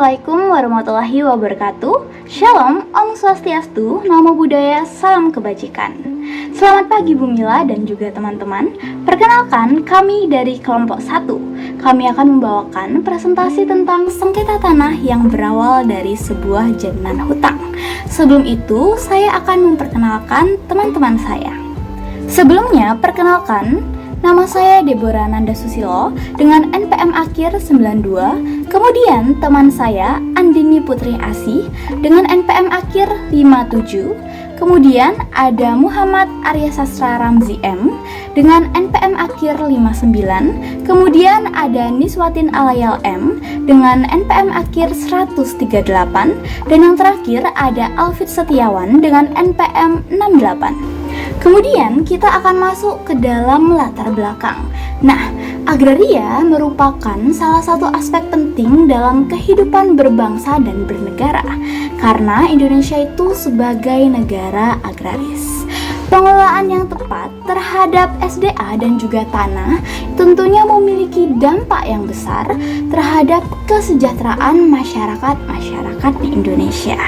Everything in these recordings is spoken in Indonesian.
Assalamualaikum warahmatullahi wabarakatuh. Shalom, Om Swastiastu, Namo Buddhaya, Salam Kebajikan. Selamat pagi Bu Mila dan juga teman-teman. Perkenalkan, kami dari kelompok 1. Kami akan membawakan presentasi tentang sengketa tanah yang berawal dari sebuah jaminan hutang. Sebelum itu, saya akan memperkenalkan teman-teman saya. Sebelumnya, perkenalkan, nama saya Deborah Nanda Susilo dengan NPM akhir 92. Kemudian teman saya Andini Putri Asih dengan NPM akhir 57. Kemudian ada Muhammad Arya Sastra Ramzi M dengan NPM akhir 59. Kemudian ada Niswatin Alayal M dengan NPM akhir 138. Dan yang terakhir ada Alfit Setiawan dengan NPM 68. Kemudian kita akan masuk ke dalam latar belakang. Nah, agraria merupakan salah satu aspek penting dalam kehidupan berbangsa dan bernegara, karena Indonesia itu sebagai negara agraris. Pengelolaan yang tepat terhadap SDA dan juga tanah tentunya memiliki dampak yang besar terhadap kesejahteraan masyarakat di Indonesia.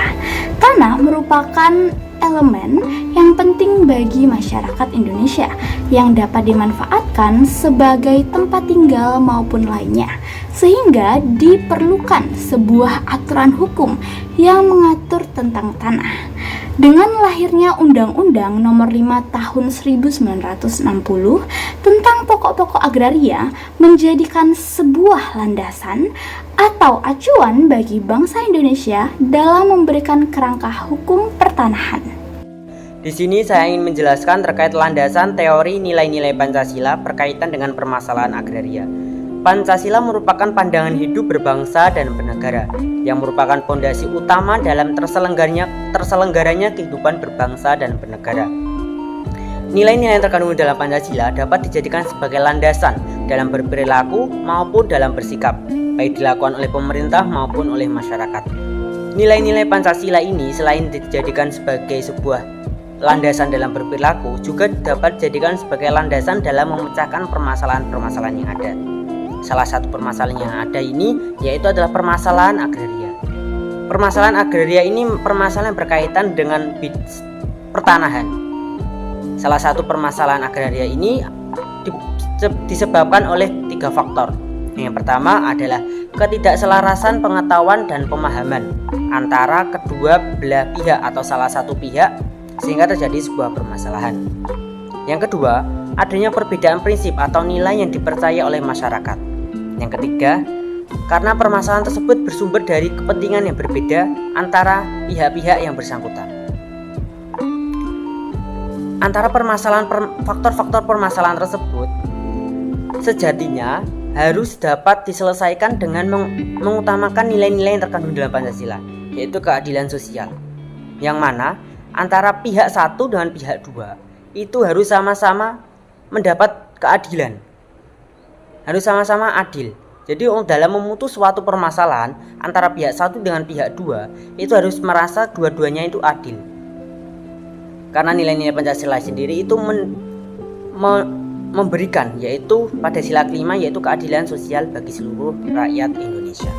Tanah merupakan elemen yang penting bagi masyarakat Indonesia yang dapat dimanfaatkan sebagai tempat tinggal maupun lainnya, sehingga diperlukan sebuah aturan hukum yang mengatur tentang tanah. Dengan lahirnya Undang-Undang Nomor 5 Tahun 1960 tentang pokok-pokok agraria menjadikan sebuah landasan atau acuan bagi bangsa Indonesia dalam memberikan kerangka hukum pertanahan. Di sini saya ingin menjelaskan terkait landasan teori nilai-nilai Pancasila berkaitan dengan permasalahan agraria. Pancasila merupakan pandangan hidup berbangsa dan bernegara yang merupakan fondasi utama dalam terselenggaranya kehidupan berbangsa dan bernegara. Nilai-nilai yang terkandung dalam Pancasila dapat dijadikan sebagai landasan dalam berperilaku maupun dalam bersikap, baik dilakukan oleh pemerintah maupun oleh masyarakat. Nilai-nilai Pancasila ini selain dijadikan sebagai sebuah landasan dalam berperilaku, juga dapat dijadikan sebagai landasan dalam memecahkan permasalahan-permasalahan yang ada. Salah satu permasalahan yang ada ini yaitu adalah permasalahan agraria. Permasalahan agraria ini permasalahan berkaitan dengan pertanahan. Salah satu permasalahan agraria ini disebabkan oleh 3 faktor. Yang pertama adalah ketidakselarasan pengetahuan dan pemahaman antara kedua belah pihak atau salah satu pihak, sehingga terjadi sebuah permasalahan. Yang kedua, adanya perbedaan prinsip atau nilai yang dipercaya oleh masyarakat. Yang ketiga, karena permasalahan tersebut bersumber dari kepentingan yang berbeda antara pihak-pihak yang bersangkutan. Antara faktor-faktor permasalahan tersebut sejatinya harus dapat diselesaikan dengan mengutamakan nilai-nilai yang terkandung dalam Pancasila, yaitu keadilan sosial, yang mana antara pihak satu dengan pihak dua itu harus sama-sama mendapat keadilan, harus sama-sama adil. Jadi dalam memutus suatu permasalahan antara pihak satu dengan pihak dua itu harus merasa dua-duanya itu adil, karena nilai-nilai Pancasila sendiri itu memberikan, yaitu pada sila kelima, yaitu keadilan sosial bagi seluruh rakyat Indonesia.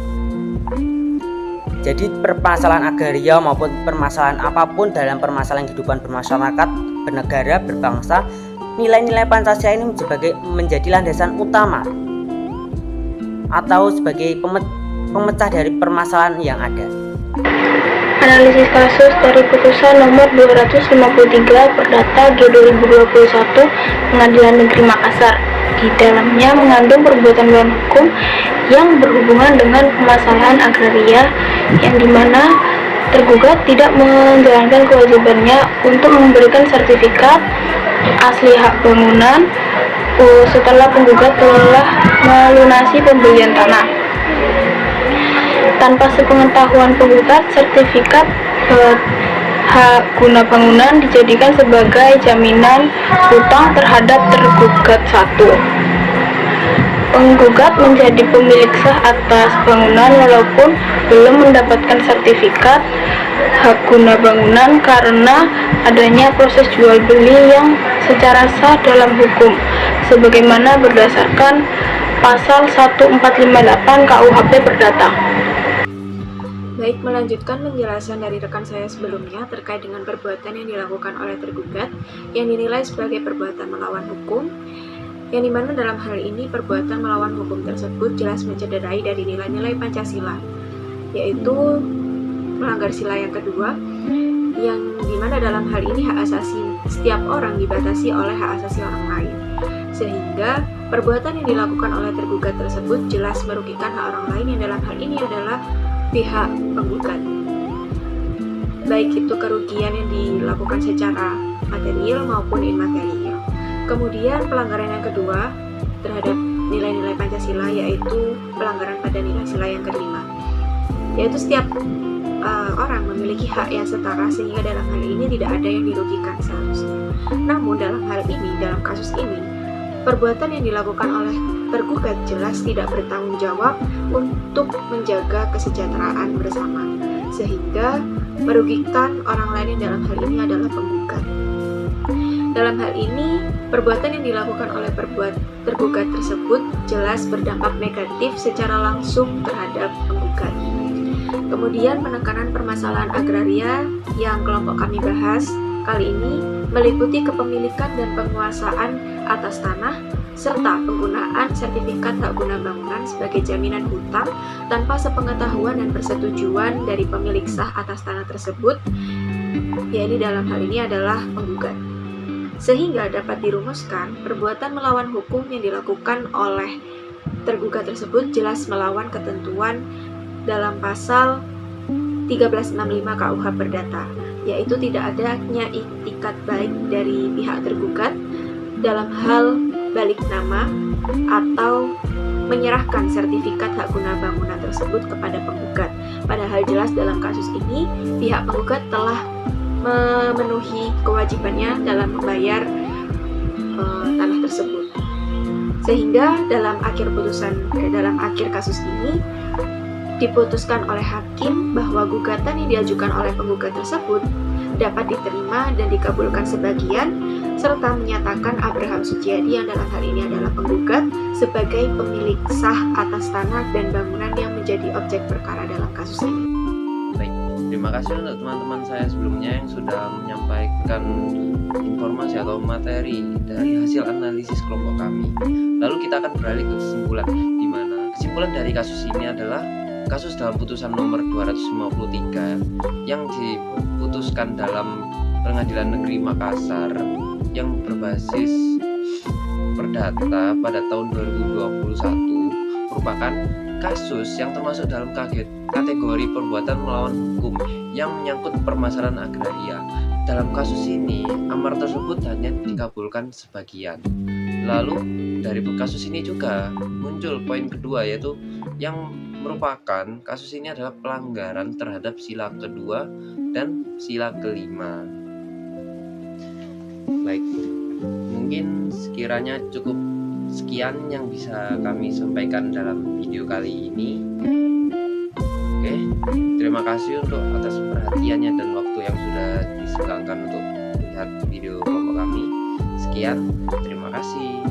Jadi permasalahan agraria maupun permasalahan apapun dalam permasalahan kehidupan bermasyarakat, bernegara, berbangsa, nilai-nilai Pancasila ini menjadi landasan utama atau sebagai pemecah dari permasalahan yang ada. Analisis kasus dari putusan nomor 253 Perdata G2021 Pengadilan Negeri Makassar. Di dalamnya mengandung perbuatan melawan hukum yang berhubungan dengan permasalahan agraria, yang dimana tergugat tidak menjalankan kewajibannya untuk memberikan sertifikat asli hak bangunan setelah penggugat telah melunasi pembelian tanah. Tanpa sepengetahuan penggugat, sertifikat hak guna bangunan dijadikan sebagai jaminan hutang terhadap tergugat satu. Penggugat menjadi pemilik sah atas bangunan walaupun belum mendapatkan sertifikat hak guna bangunan karena adanya proses jual beli yang secara sah dalam hukum, sebagaimana berdasarkan pasal 1458 KUHP Perdata. Baik, melanjutkan penjelasan dari rekan saya sebelumnya terkait dengan perbuatan yang dilakukan oleh tergugat yang dinilai sebagai perbuatan melawan hukum, yang dimana dalam hal ini perbuatan melawan hukum tersebut jelas mencederai dari nilai-nilai Pancasila, yaitu melanggar sila yang kedua, yang dimana dalam hal ini hak asasi setiap orang dibatasi oleh hak asasi orang lain, sehingga perbuatan yang dilakukan oleh tergugat tersebut jelas merugikan hak orang lain yang dalam hal ini adalah pihak penggugat, baik itu kerugian yang dilakukan secara material maupun imaterial. Kemudian pelanggaran yang kedua terhadap nilai-nilai Pancasila yaitu pelanggaran pada nilai sila yang kelima, yaitu setiap orang memiliki hak yang setara sehingga dalam hal ini tidak ada yang dirugikan seharusnya. Namun dalam hal ini, dalam kasus ini, perbuatan yang dilakukan oleh tergugat jelas tidak bertanggung jawab untuk menjaga kesejahteraan bersama, sehingga merugikan orang lain yang dalam hal ini adalah penggugat. Dalam hal ini, perbuatan yang dilakukan oleh tergugat tersebut jelas berdampak negatif secara langsung terhadap penggugat. Kemudian penekanan permasalahan agraria yang kelompok kami bahas kali ini meliputi kepemilikan dan penguasaan atas tanah, serta penggunaan sertifikat hak guna bangunan sebagai jaminan hutang tanpa sepengetahuan dan persetujuan dari pemilik sah atas tanah tersebut, yaitu dalam hal ini adalah penggugat. Sehingga dapat dirumuskan, perbuatan melawan hukum yang dilakukan oleh tergugat tersebut jelas melawan ketentuan dalam pasal 1365 KUH Perdata, yaitu tidak adanya iktikat baik dari pihak tergugat dalam hal balik nama atau menyerahkan sertifikat hak guna bangunan tersebut kepada penggugat. Padahal jelas dalam kasus ini pihak penggugat telah memenuhi kewajibannya dalam membayar tanah tersebut. Sehingga dalam akhir kasus ini diputuskan oleh hakim bahwa gugatan yang diajukan oleh penggugat tersebut dapat diterima dan dikabulkan sebagian, serta menyatakan Abraham Suciadi yang dalam hal ini adalah penggugat sebagai pemilik sah atas tanah dan bangunan yang menjadi objek perkara dalam kasus ini. Baik, terima kasih untuk teman-teman saya sebelumnya yang sudah menyampaikan informasi atau materi dari hasil analisis kelompok kami. Lalu kita akan beralih ke kesimpulan, di mana kesimpulan dari kasus ini adalah kasus dalam putusan nomor 253 yang diputuskan dalam Pengadilan Negeri Makassar yang berbasis perdata pada tahun 2021 merupakan kasus yang termasuk dalam kategori perbuatan melawan hukum yang menyangkut permasalahan agraria. Dalam kasus ini, amar tersebut hanya dikabulkan sebagian. Lalu dari kasus ini juga muncul poin kedua, yaitu yang merupakan kasus ini adalah pelanggaran terhadap sila kedua dan sila kelima. Baik, mungkin sekiranya cukup sekian yang bisa kami sampaikan dalam video kali ini. Oke, terima kasih untuk atas perhatiannya dan waktu yang sudah disenggang untuk melihat video kelompok kami. Sekian, terima kasih.